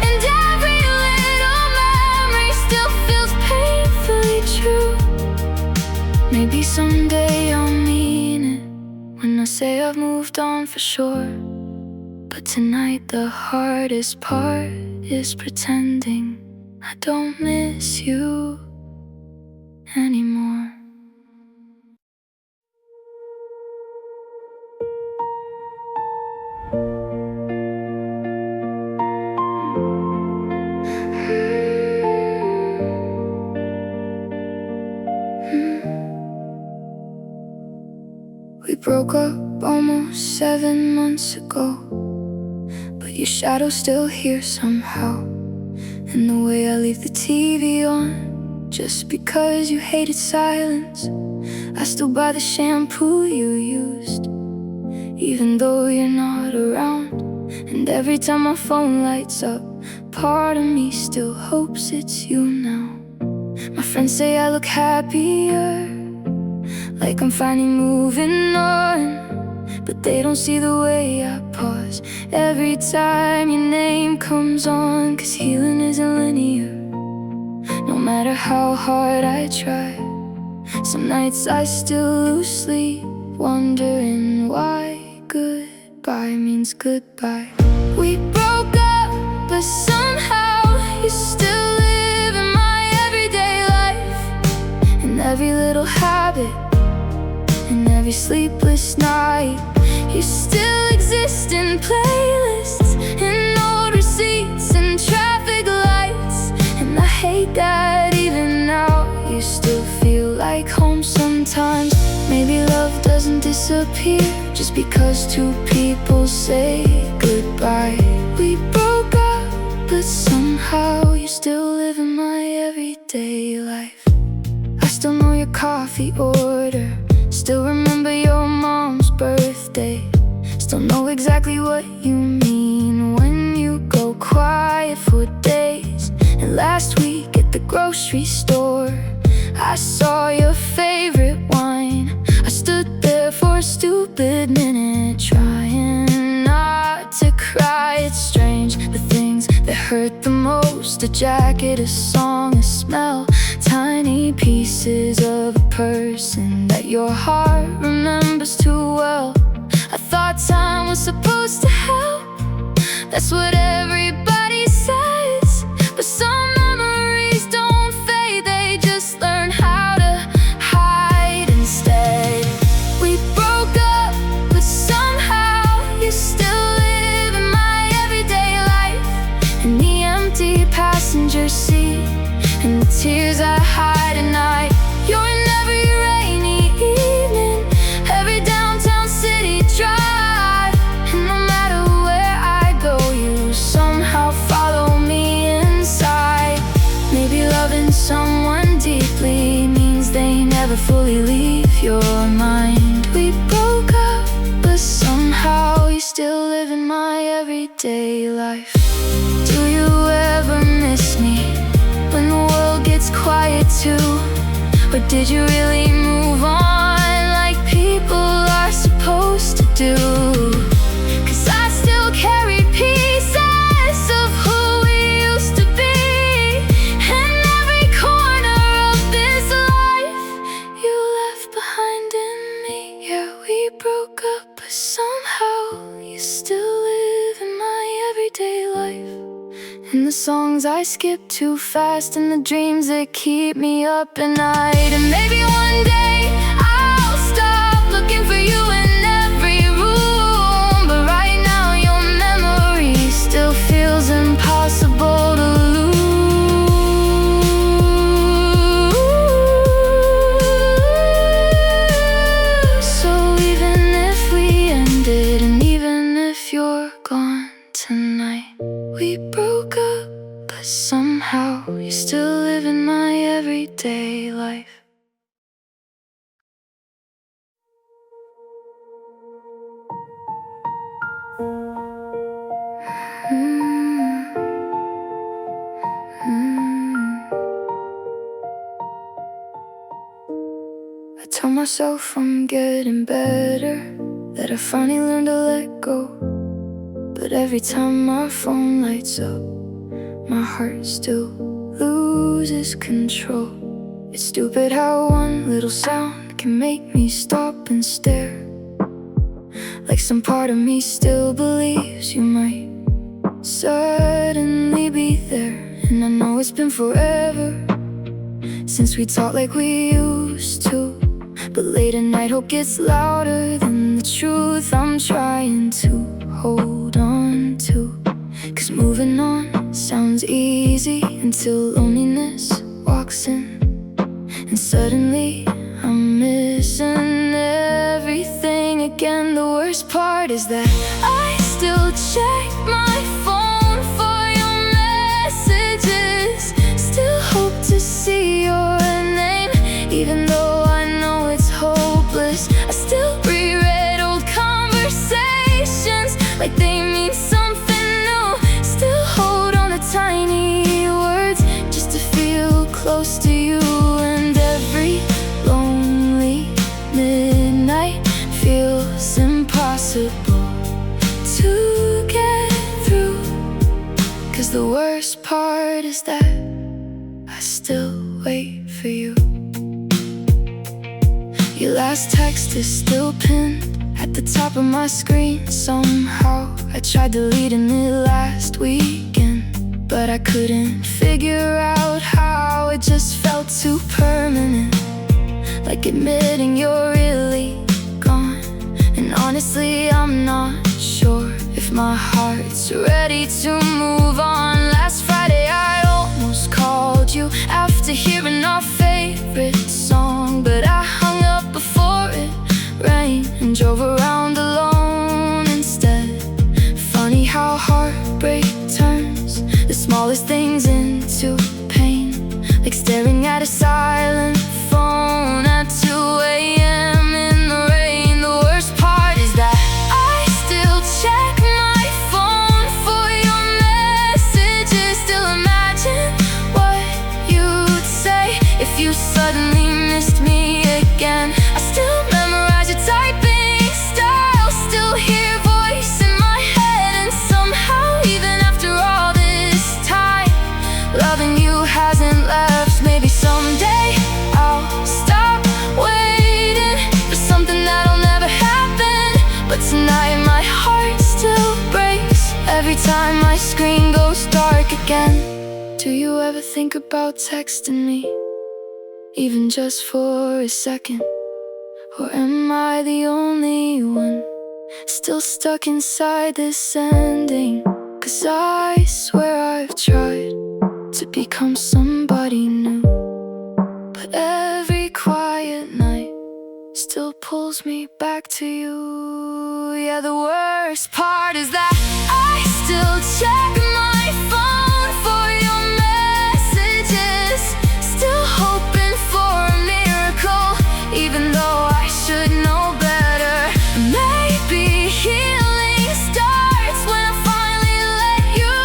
and every little someday I'll mean it when I say I've moved on for sure. But tonight the hardest part is pretending I don't miss you anymore. We broke up almost 7 months ago, but your shadow's still here somehow. And the way I leave the TV on, just because you hated silence. I still buy the shampoo you used, even though you're not around. And every time my phone lights up, part of me still hopes it's you now. My friends say I look happier, like I'm finally moving on, but they don't see the way I pause every time your name comes on. Cause healing isn't linear, no matter how hard I try. Some nights I still lose sleep, wondering why goodbye means goodbye. We broke up, but somehow you still live in my everyday life. And every little habit, and every sleepless night, you still exist in playlists, in old receipts, and traffic lights. And I hate that even now you still feel like home sometimes. Maybe love doesn't disappear just because two people say goodbye. We broke up, but somehow you still live in my everyday life. I still know your coffee order, still remember your mom's birthday, still know exactly what you mean when you go quiet for days. And last week at the grocery store, I saw your favorite wine. I stood there for a stupid minute, trying not to cry. It's strange, the things that hurt the most: a jacket, a song, a smell, tiny pieces of a person that your heart remembers too well. I thought time was supposed to help, that's what everybody says. But some memories don't fade, they just learn how to hide instead. We broke up, but somehow you still live in my everyday life. In the empty passenger seat, and the tears I hide at night. You're in every rainy evening, every downtown city drive. And no matter where I go, you somehow follow me inside. Maybe loving someone deeply means they never fully leave your mind. We broke up, but somehow you still live in my everyday life. Do you ever miss me when the world gets quiet too? Or did you really move on like people are supposed to do? Cause I still carry pieces of who we used to be, and every corner of this life you left behind in me. Yeah, we broke up, but somehow you still live in my everyday life. And the songs I skip too fast, and the dreams that keep me up at night. And maybe one day I'll stop looking for you in every room, but right now your memory still feels impossible to lose. So even if we ended, and even if you're gone tonight, we broke up, but somehow you still live in my everyday life. I tell myself I'm getting better, that I finally learned to let go. But every time my phone lights up, my heart still loses control. It's stupid how one little sound can make me stop and stare, like some part of me still believes you might suddenly be there. And I know it's been forever since we talked like we used to, but late at night hope gets louder than the truth I'm trying to hold on to. 'Cause moving on sounds easy until loneliness walks in, and suddenly I'm missing everything again. The worst part is that I still check my phone for your messages, still hope to see your name, even though I know it's hopeless. I still reread old conversations like they mean something new, still hold on to tiny words just to feel close to you. And every lonely midnight feels impossible to get through. 'Cause the worst part is that I still wait for you. Your last text is still pinned at the top of my screen somehow. I tried deleting it last weekend, but I couldn't figure out how. It just felt too permanent, like admitting you're really gone. And honestly, I'm not sure if my heart's ready to move on. Last Friday I almost called you after hearing our favorite song, but I hung up before it rained and drove around alone instead. Funny how heartbreak turns the smallest things into pain, like staring at a silent phone at 2 a.m. in the rain. The worst part is that I still check my phone for your messages, still imagine what you'd say if you suddenly missed me again. I still memorize your typing style, still hear your voice in my head, and somehow even after all this time, loving you hasn't left. Maybe someday I'll stop waiting for something that'll never happen, but tonight my heart still breaks every time my screen goes dark again. Do you ever think about texting me, even just for a second? Or am I the only one still stuck inside this ending? 'Cause I swear I've tried to become somebody new, but every quiet night still pulls me back to you. Yeah, the worst part is that I still check my phone for your messages, still hoping for a miracle, even though I should know better. Maybe healing starts when I finally let you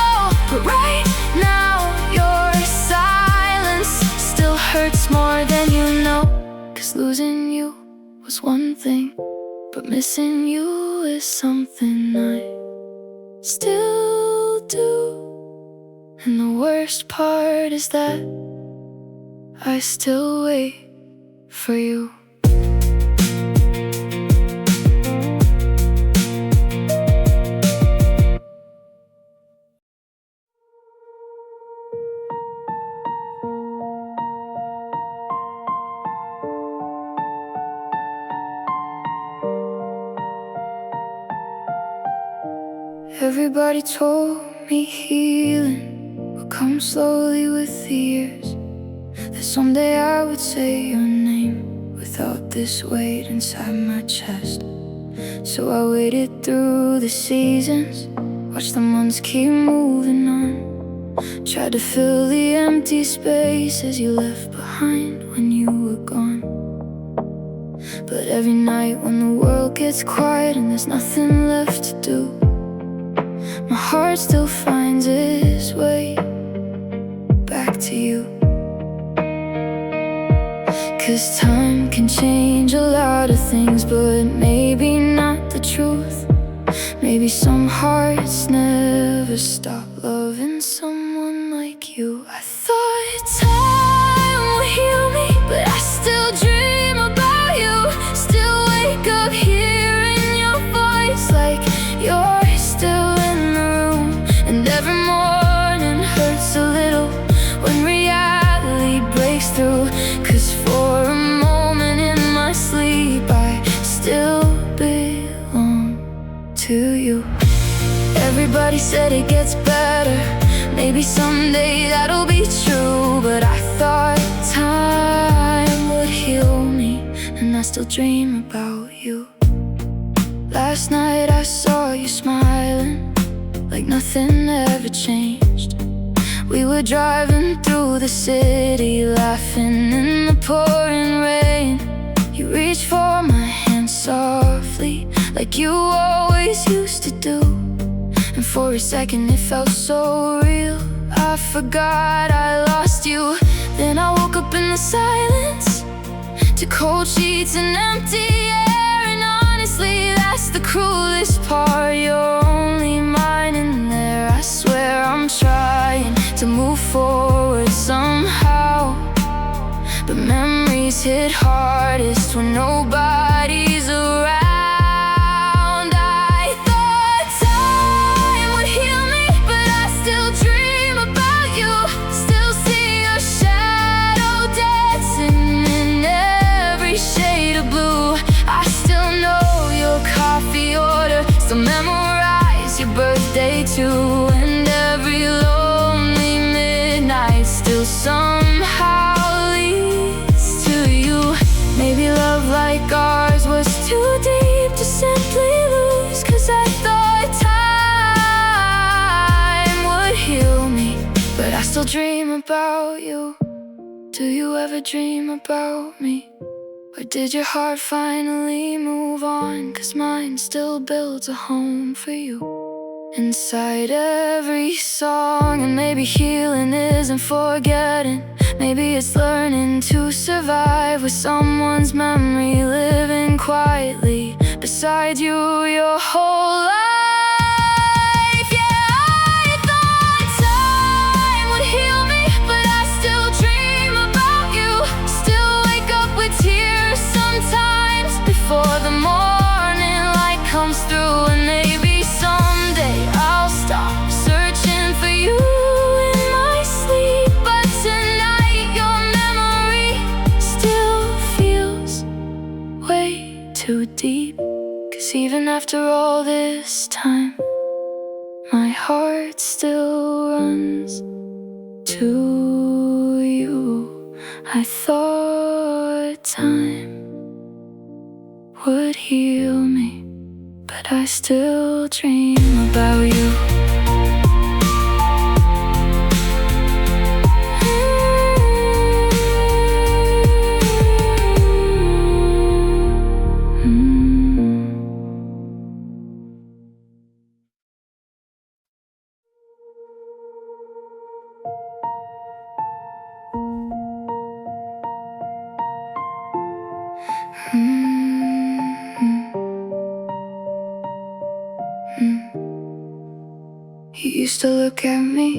go, but right now your silence still hurts more than you know. 'Cause losing you was one thing, but missing you is something I still do. And the worst part is that I still wait for you. Everybody told me healing would come slowly with the years, that someday I would say your name without this weight inside my chest. So I waited through the seasons, watched the months keep moving on, tried to fill the empty spaces you left behind when you were gone. But every night when the world gets quiet and there's nothing left to do, my heart still finds its way back to you. 'Cause time can change a lot of things, but maybe not the truth. Maybe some hearts never stop loving someone like you. I thought time would heal me, but I still dream about Maybe someday that'll be true, but I thought time would heal me, and I still dream about you. Last night I saw you smiling, like nothing ever changed. We were driving through the city, laughing in the pouring rain. You reached for my hand softly, like you always used to do. And for a second it felt so real, I forgot I lost you. Then I woke up in the silence, to cold sheets and empty air. And honestly, that's the cruelest part, you're only mine in there. I swear I'm trying to move forward somehow, but memories hit hardest when nobody's around. I thought time would heal me, but I still dream about you. Still see your shadow dancing in every shade of blue. I still know your coffee order, still memorize your birthday too. And every lonely midnight still somehow leads to you. Maybe love like ours was too deep to simply lose, 'cause I thought time would heal me, but I still dream about you. Do you ever dream about me? Or did your heart finally move on? 'Cause mine still builds a home for you inside every song. And maybe healing isn't forgetting, maybe it's learning to survive with someone's memory living quietly beside you your whole life. Yeah, I thought time would heal me, but I still dream about you. Still wake up with tears sometimes before the morning light comes through. And maybe someday I'll stop searching for you in my sleep, but tonight your memory still feels way too deep. 'Cause even after all this time, my heart still runs to you. I thought time would heal me, but I still dream about you. You used to look at me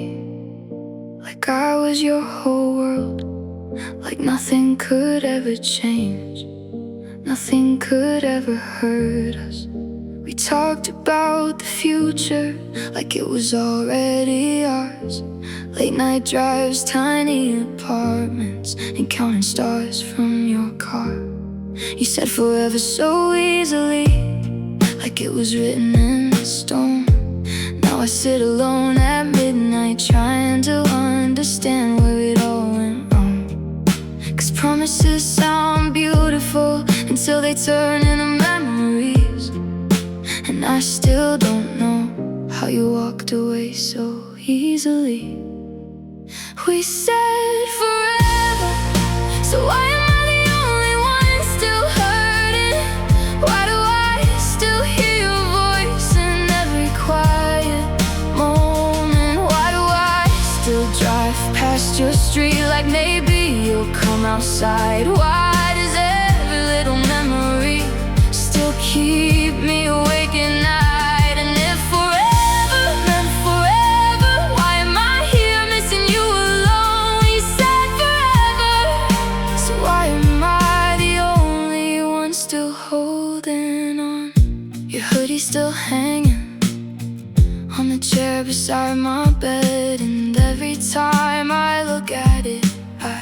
like I was your whole world, like nothing could ever change, nothing could ever hurt us. We talked about the future like it was already ours. Late night drives, tiny apartments, and counting stars from your car. You said forever so easily, like it was written in stone. Now I sit alone at midnight trying to understand where it all went wrong. 'Cause promises sound beautiful until they turn into memories, and I still don't know how you walked away so easily. We said forever, so why am I the only one still hurting? Why do I still hear your voice in every quiet moment? Why do I still drive past your street like maybe you'll come outside? Why does every little memory still keep me awake at night? And if forever meant forever, why am I here missing you alone? You said forever, so why am I the only one still holding on? Your hoodie's still hanging on the chair beside my bed, and every time I look at it, I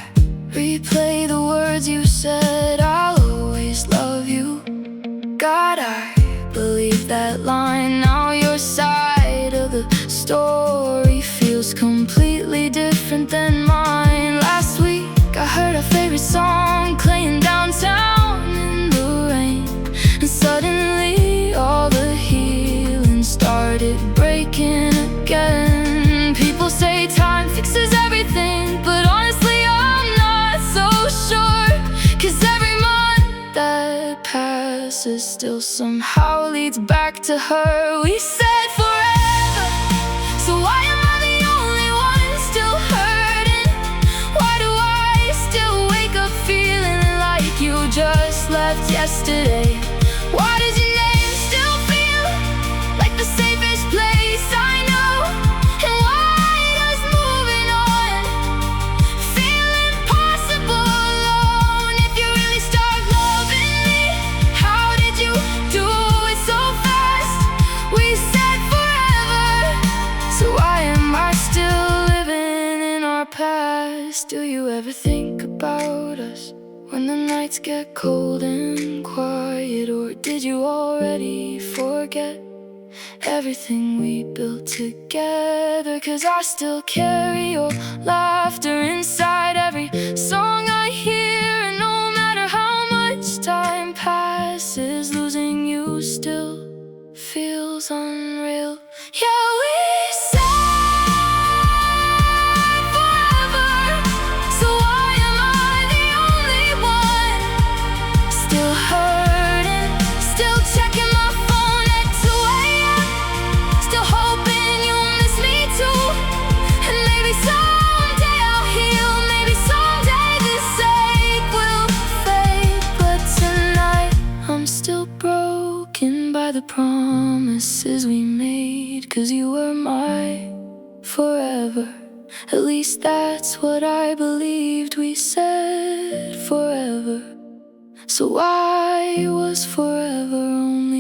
replay the words you said. I'll always love you. God, I believe that line. Now your side of the story feels complete. passes still somehow leads back to her. We said forever, so why am I the only one still hurting? Why do I still wake up feeling like you just left yesterday? Why does your name still feel like the safest place I know? And why does moving on feel impossible alone? If you really start loving me, how did you do it so fast? We said forever, so why am I still living in our past? Do you ever think about us when the nights get cold and quiet? Or did you already forget everything we built together? 'Cause I still carry your laughter inside every song I hear. And no matter how much time passes, losing you still feels unreal. Yeah, we said forever, so why am I the only one still hurting? Still checking my phone at 2 a.m. Still hoping you'll miss me too. And maybe someday I'll heal. Maybe someday this ache will fade. But tonight I'm still broken by the promises we made. 'Cause you were my forever. At least that's what I believed. We said forever, so why was forever only